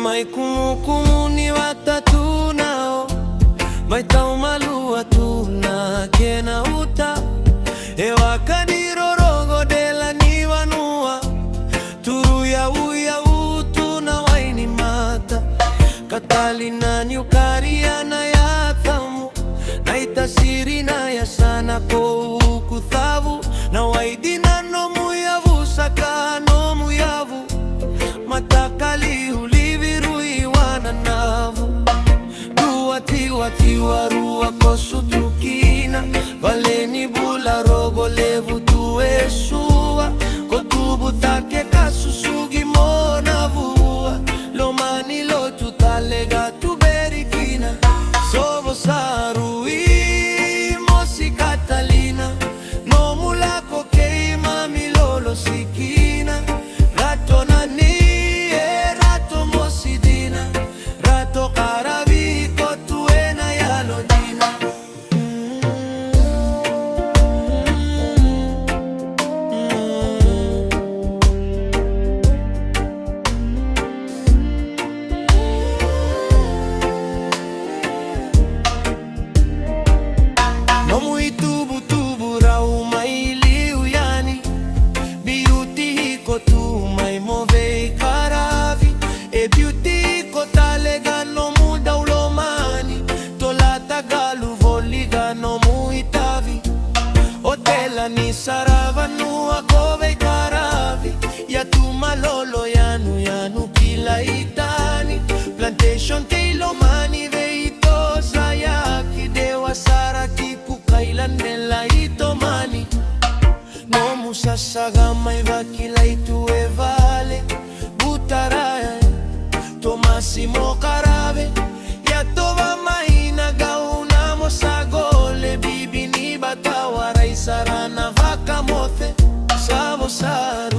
Mai kumukumu ni watatu nao, mai taumalua tuna kena uta. Ewa kadiro rogo dela ni wanua, turu ya uya utu na waini mata. Katalina ni ukaria na ya thamu, na itasiri na ya sana ko ukuthavu. Na waidi na nomu yavu saka nomu yavu, matakali ulivirui wananavu. Duatiwa tiwa rua kosu tukina, valeni bula rogo levu tuesua. Kotubu take kasusugi mona vua, lomani lo tutalega tuberikina. Sobo sarui mosi Catalina, no mulako keima milolo sikina. Rato nani rato mosidina, rato karabiko tuena yalodina. Nomu itubu tubu rau maili uyani, beauty hiko tu mai move karavi. E beauty hiko talega nomu daulomani, tolata galu voliga nomu itavi. Otela ni sarava nua kove karavi, ya tu malolo yanu yanu kila itani. Plantation teilomani veito sayaki, dewa saraki kukailanela itomani. Nomu sasagama ivakila itu evale, butaraya Tomasimo Karave. Ya tova maina gauna mosagole, bibi ni batawara isarana vaka mothe. Sabo saru